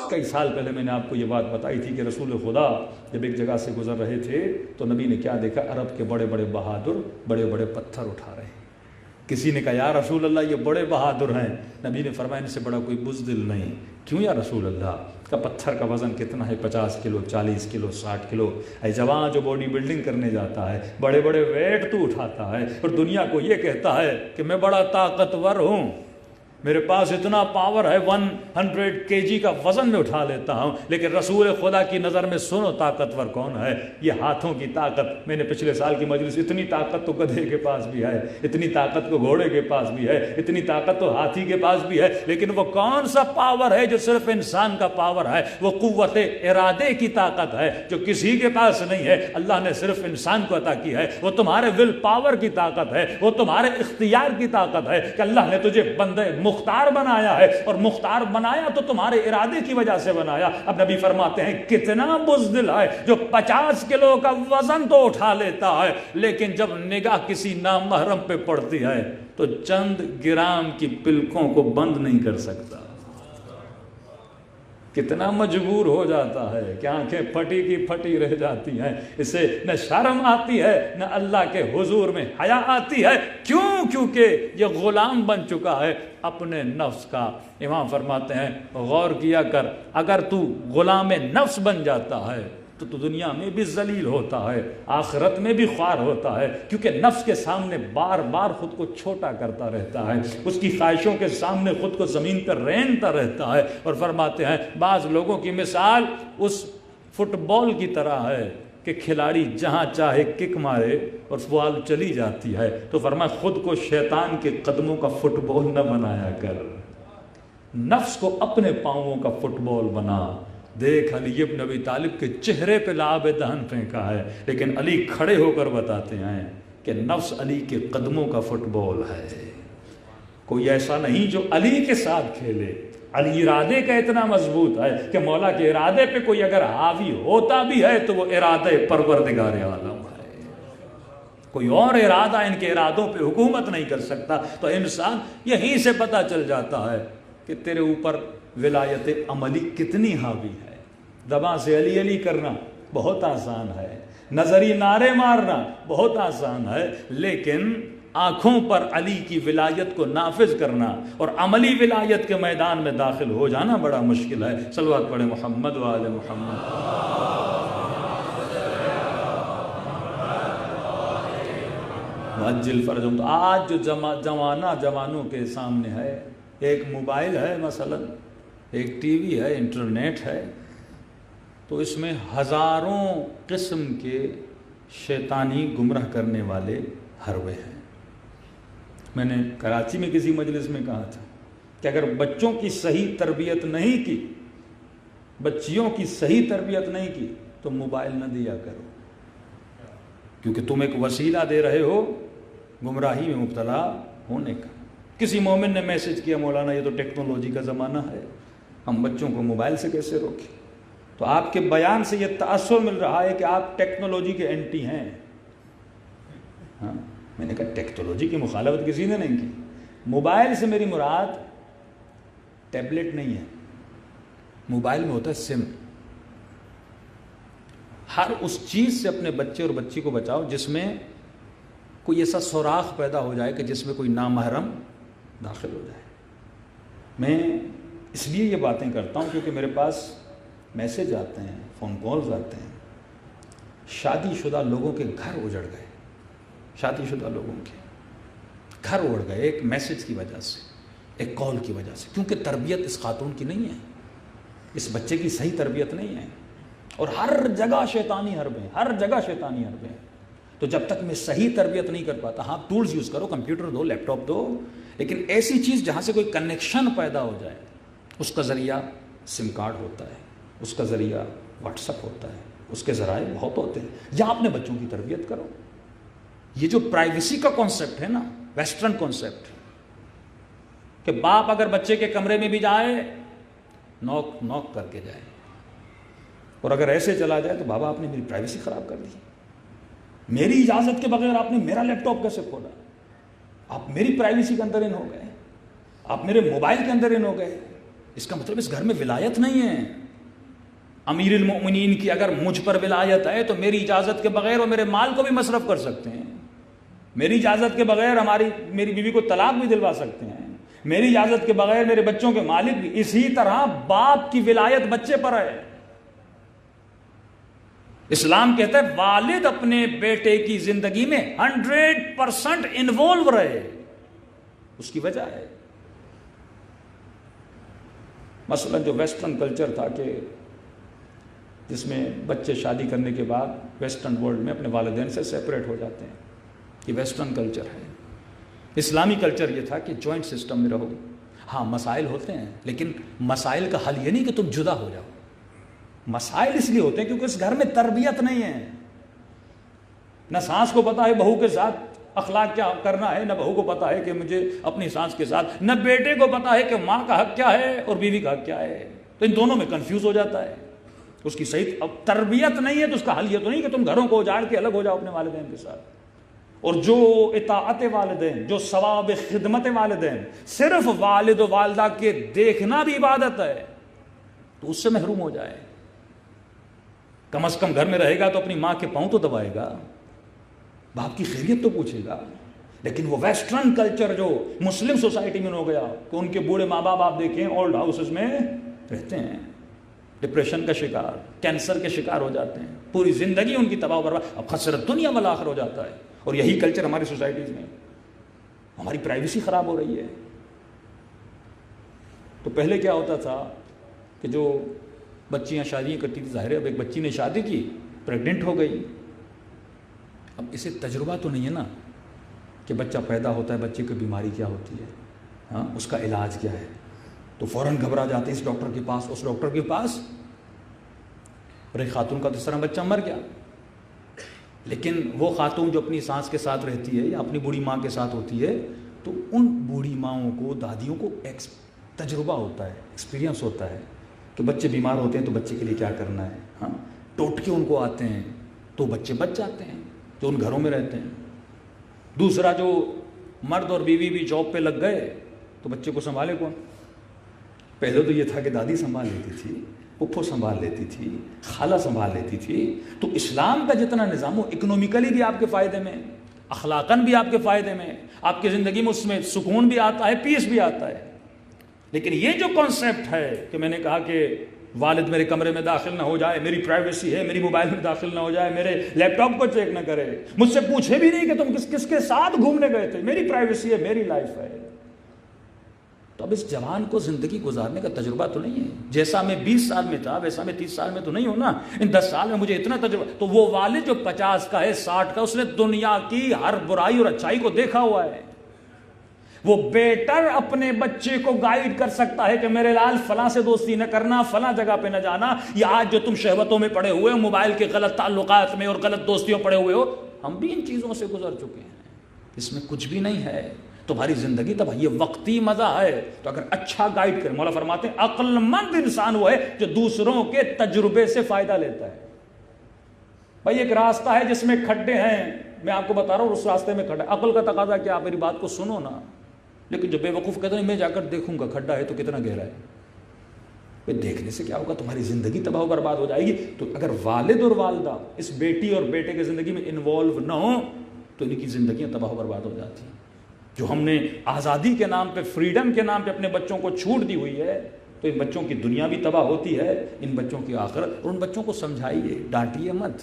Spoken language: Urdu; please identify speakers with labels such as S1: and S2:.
S1: کئی سال پہلے میں نے آپ کو یہ بات بتائی تھی کہ رسول خدا جب ایک جگہ سے گزر رہے تھے تو نبی نے کیا دیکھا؟ عرب کے بڑے بڑے بہادر بڑے بڑے پتھر اٹھا رہے ہیں۔ کسی نے کہا یا رسول اللہ یہ بڑے بہادر ہیں، نبی نے فرمایا ان سے بڑا کوئی بزدل نہیں۔ کیوں یا رسول اللہ؟ کا پتھر کا وزن کتنا ہے؟ 50 کلو، 40 کلو، 60 کلو۔ اے جوان جو باڈی بلڈنگ کرنے جاتا ہے، بڑے بڑے ویٹ تو اٹھاتا ہے اور دنیا کو یہ کہتا ہے کہ میں بڑا طاقتور ہوں، میرے پاس اتنا پاور ہے، 100 kg کا وزن میں اٹھا لیتا ہوں۔ لیکن رسول خدا کی نظر میں سنو طاقتور کون ہے؟ یہ ہاتھوں کی طاقت۔ میں نے پچھلے سال کی مجلس، اتنی طاقت تو گدھے کے پاس بھی ہے، اتنی طاقت تو گھوڑے کے پاس بھی ہے، اتنی طاقت تو ہاتھی کے پاس بھی ہے، لیکن وہ کون سا پاور ہے جو صرف انسان کا پاور ہے؟ وہ قوت ارادے کی طاقت ہے جو کسی کے پاس نہیں ہے، اللہ نے صرف انسان کو عطا کی ہے۔ وہ تمہارے ول پاور کی طاقت ہے، وہ تمہارے اختیار کی طاقت ہے کہ اللہ نے تجھے بندے مختار بنایا ہے، اور مختار بنایا تو تمہارے ارادے کی وجہ سے بنایا۔ اب نبی فرماتے ہیں کتنا بزدل ہے جو 50 کلو کا وزن تو اٹھا لیتا ہے، لیکن جب نگاہ کسی نامحرم پہ پڑتی ہے تو چند گرام کی پلکوں کو بند نہیں کر سکتا۔ کتنا مجبور ہو جاتا ہے کہ آنکھیں پھٹی کی پھٹی رہ جاتی ہیں، اسے نہ شرم آتی ہے نہ اللہ کے حضور میں حیا آتی ہے۔ کیوں؟ کیونکہ یہ غلام بن چکا ہے اپنے نفس کا۔ امام فرماتے ہیں غور کیا کر، اگر تو غلام نفس بن جاتا ہے تو دنیا میں بھی ذلیل ہوتا ہے، آخرت میں بھی خوار ہوتا ہے، کیونکہ نفس کے سامنے بار بار خود کو چھوٹا کرتا رہتا ہے، اس کی خواہشوں کے سامنے خود کو زمین پر رینگتا رہتا ہے۔ اور فرماتے ہیں بعض لوگوں کی مثال اس فٹ بال کی طرح ہے کہ کھلاڑی جہاں چاہے کک مارے اور بال چلی جاتی ہے۔ تو فرمایا خود کو شیطان کے قدموں کا فٹ بال نہ بنایا کر، نفس کو اپنے پاؤں کا فٹ بال بنا۔ دیکھ علی ابن ابی طالب کے چہرے پہ لعاب دہن پھینکا ہے، لیکن علی کھڑے ہو کر بتاتے ہیں کہ نفس علی کے قدموں کا فٹ بال ہے۔ کوئی ایسا نہیں جو علی کے ساتھ کھیلے۔ علی ارادے کا اتنا مضبوط ہے کہ مولا کے ارادے پہ کوئی اگر حاوی ہوتا بھی ہے تو وہ ارادے پروردگار عالم ہے، کوئی اور ارادہ ان کے ارادوں پہ حکومت نہیں کر سکتا۔ تو انسان یہیں سے پتہ چل جاتا ہے کہ تیرے اوپر ولایت عملی کتنی حاوی ہے۔ زبان سے علی علی کرنا بہت آسان ہے، نظری نعرے مارنا بہت آسان ہے، لیکن آنکھوں پر علی کی ولایت کو نافذ کرنا اور عملی ولایت کے میدان میں داخل ہو جانا بڑا مشکل ہے۔ صلوات پڑھیں محمد و آل محمد۔ وعجل فرجهم۔ تو آج جو جوانوں کے سامنے ہے، ایک موبائل ہے مثلا، ایک ٹی وی ہے، انٹرنیٹ ہے، تو اس میں ہزاروں قسم کے شیطانی گمراہ کرنے والے حربے ہیں۔ میں نے کراچی میں کسی مجلس میں کہا تھا کہ اگر بچوں کی صحیح تربیت نہیں کی، بچیوں کی صحیح تربیت نہیں کی تو موبائل نہ دیا کرو، کیونکہ تم ایک وسیلہ دے رہے ہو گمراہی میں مبتلا ہونے کا۔ کسی مومن نے میسج کیا مولانا یہ تو ٹیکنالوجی کا زمانہ ہے، ہم بچوں کو موبائل سے کیسے روکیں؟ تو آپ کے بیان سے یہ تاثر مل رہا ہے کہ آپ ٹیکنالوجی کے اینٹی ہیں۔ ہاں، میں نے کہا ٹیکنالوجی کی مخالفت کسی نے نہیں کی۔ موبائل سے میری مراد ٹیبلٹ نہیں ہے، موبائل میں ہوتا ہے سم۔ ہر اس چیز سے اپنے بچے اور بچی کو بچاؤ جس میں کوئی ایسا سوراخ پیدا ہو جائے کہ جس میں کوئی نامحرم داخل ہو جائے۔ میں اس لیے یہ باتیں کرتا ہوں کیونکہ میرے پاس میسج آتے ہیں، فون کالز آتے ہیں، شادی شدہ لوگوں کے گھر اجڑ گئے، شادی شدہ لوگوں کے گھر اجڑ گئے ایک میسج کی وجہ سے، ایک کال کی وجہ سے، کیونکہ تربیت اس خاتون کی نہیں ہے، اس بچے کی صحیح تربیت نہیں ہے، اور ہر جگہ شیطانی حربیں ہیں، ہر جگہ شیطانی حربیں ہیں۔ تو جب تک میں صحیح تربیت نہیں کر پاتا، ہاں ٹولز یوز کرو، کمپیوٹر دو، لیپ ٹاپ دو، لیکن ایسی چیز جہاں سے کوئی کنیکشن پیدا ہو جائے، اس کا ذریعہ سم کارڈ ہوتا ہے، اس کا ذریعہ واٹس ایپ ہوتا ہے، اس کے ذرائع بہت ہوتے ہیں۔ یا اپنے بچوں کی تربیت کرو۔ یہ جو پرائیویسی کا کانسیپٹ ہے نا، ویسٹرن کانسیپٹ، کہ باپ اگر بچے کے کمرے میں بھی جائے نوک نوک کر کے جائے، اور اگر ایسے چلا جائے تو بابا آپ نے میری پرائیویسی خراب کر دی، میری اجازت کے بغیر آپ نے میرا لیپ ٹاپ کیسے کھولا؟ آپ میری پرائیویسی کے اندر ان ہو گئے, آپ میرے موبائل کے اندر ان ہو گئے. اس کا مطلب اس گھر میں ولایت نہیں ہے. امیر المؤمنین کی اگر مجھ پر ولایت ہے تو میری اجازت کے بغیر وہ میرے مال کو بھی مصرف کر سکتے ہیں, میری اجازت کے بغیر میری بیوی کو طلاق بھی دلوا سکتے ہیں, میری اجازت کے بغیر میرے بچوں کے مالک بھی. اسی طرح باپ کی ولایت بچے پر ہے. اسلام کہتا ہے والد اپنے بیٹے کی زندگی میں 100% انوالو رہے. اس کی وجہ ہے مثلا جو ویسٹرن کلچر تھا کہ جس میں بچے شادی کرنے کے بعد ویسٹرن ورلڈ میں اپنے والدین سے سیپریٹ ہو جاتے ہیں, یہ ویسٹرن کلچر ہے. اسلامی کلچر یہ تھا کہ جوائنٹ سسٹم میں رہو. ہاں مسائل ہوتے ہیں, لیکن مسائل کا حل یہ نہیں کہ تم جدا ہو جاؤ. مسائل اس لیے ہوتے ہیں کیونکہ اس گھر میں تربیت نہیں ہے. نہ ساس کو پتا ہے بہو کے ساتھ اخلاق کیا کرنا ہے, نہ بہو کو پتا ہے کہ مجھے اپنی ساس کے ساتھ, نہ بیٹے کو پتا ہے کہ ماں کا حق کیا ہے اور بیوی کا حق کیا ہے. تو ان دونوں میں کنفیوز ہو جاتا ہے. اس کی صحیح اب تربیت نہیں ہے تو اس کا حل یہ تو نہیں کہ تم گھروں کو اجاڑ کے الگ ہو جاؤ اپنے والدین کے ساتھ. اور جو اطاعت والدین, جو ثواب خدمت والدین, صرف والد و والدہ کے دیکھنا بھی عبادت ہے, تو اس سے محروم ہو جائے. کم از کم گھر میں رہے گا تو اپنی ماں کے پاؤں تو دبائے گا, باپ کی خیریت تو پوچھے گا. لیکن وہ ویسٹرن کلچر جو مسلم سوسائٹی میں ہو گیا کہ ان کے بوڑھے ماں باپ آپ دیکھیں اولڈ ہاؤسز میں رہتے ہیں, ڈپریشن کا شکار, کینسر کے شکار ہو جاتے ہیں, پوری زندگی ان کی تباہ و برباد, اب خسرت دنیا والآخرہ ہو جاتا ہے. اور یہی کلچر ہماری سوسائٹیز میں, ہماری پرائیویسی خراب ہو رہی ہے. تو پہلے کیا ہوتا تھا کہ جو بچیاں شادیاں کرتی تھی, ظاہر ہے اب ایک بچی نے شادی کی, پریگننٹ ہو گئی, اب اسے تجربہ تو نہیں ہے نا کہ بچہ پیدا ہوتا ہے, بچے کی بیماری کیا ہوتی ہے, ہاں اس کا علاج کیا ہے. تو فوراً گھبرا جاتے ہیں اس ڈاکٹر کے پاس, اس ڈاکٹر کے پاس. اور ایک خاتون کا تو اس طرح بچہ مر گیا. لیکن وہ خاتون جو اپنی سانس کے ساتھ رہتی ہے یا اپنی بوڑھی ماں کے ساتھ ہوتی ہے, تو ان بوڑھی ماؤں کو, دادیوں کو تجربہ ہوتا ہے, ایکسپیرینس ہوتا ہے کہ بچے بیمار ہوتے ہیں تو بچے کے لیے کیا کرنا ہے. ہاں ٹوٹکے ان کو آتے ہیں تو بچے بچ جاتے ہیں جو ان گھروں میں رہتے ہیں. دوسرا جو مرد اور بیوی بھی جاب پہ لگ گئے تو بچے کو سنبھالے کون. پہلے تو یہ تھا کہ دادی سنبھال لیتی تھی, پھپھو سنبھال لیتی تھی, خالہ سنبھال لیتی تھی. تو اسلام کا جتنا نظام ہو اکنومیکلی بھی آپ کے فائدے میں, اخلاقاً بھی آپ کے فائدے میں, آپ کی زندگی میں اس میں سکون بھی آتا ہے, پیس بھی آتا ہے. لیکن یہ جو کانسیپٹ ہے کہ میں نے کہا کہ والد میرے کمرے میں داخل نہ ہو جائے, میری پرائیویسی ہے, میری موبائل میں داخل نہ ہو جائے, میرے لیپ ٹاپ کو چیک نہ کرے, مجھ سے پوچھے بھی نہیں کہ تم کس کس کے ساتھ گھومنے گئے تھے, میری پرائیویسی ہے, میری لائف ہے. تو اب اس جوان کو زندگی گزارنے کا تجربہ تو نہیں ہے. جیسا میں 20 سال میں تھا ویسا میں 30 سال میں تو نہیں ہوں نا. ان 10 سال میں مجھے اتنا تجربہ. تو وہ والد جو 50 کا ہے, 60 کا, اس نے دنیا کی ہر برائی اور اچھائی کو دیکھا ہوا ہے. وہ بیٹر اپنے بچے کو گائیڈ کر سکتا ہے کہ میرے لال فلاں سے دوستی نہ کرنا, فلاں جگہ پہ نہ جانا, یا آج جو تم شہوتوں میں پڑے ہوئے ہو, موبائل کے غلط تعلقات میں اور غلط دوستیوں پڑے ہوئے ہو, ہم بھی ان چیزوں سے گزر چکے ہیں, اس میں کچھ بھی نہیں ہے. تمہاری زندگی تب یہ وقتی مزہ ہے. تو اگر اچھا گائیڈ کرے, مولا فرماتے ہیں عقل مند انسان وہ ہے جو دوسروں کے تجربے سے فائدہ لیتا ہے. بھائی ایک راستہ ہے جس میں کھڈے ہیں, میں آپ کو بتا رہا ہوں اس راستے میں کھڈا ہے. عقل کا تقاضا کیا, آپ میری بات کو سنو نا. لیکن جو بے وقوف کہتے ہیں میں جا کر دیکھوں گا کھڈا ہے تو کتنا گہرا ہے. بھائی دیکھنے سے کیا ہوگا, تمہاری زندگی تباہ و برباد ہو جائے گی. تو اگر والد اور والدہ اس بیٹی اور بیٹے کی زندگی میں انوالو نہ ہو تو ان کی زندگیاں تباہ و برباد ہو جاتی ہیں. جو ہم نے آزادی کے نام پہ, فریڈم کے نام پہ اپنے بچوں کو چھوٹ دی ہوئی ہے, تو ان بچوں کی دنیا بھی تباہ ہوتی ہے, ان بچوں کی آخرت. اور ان بچوں کو سمجھائیے, ڈانٹیے مت.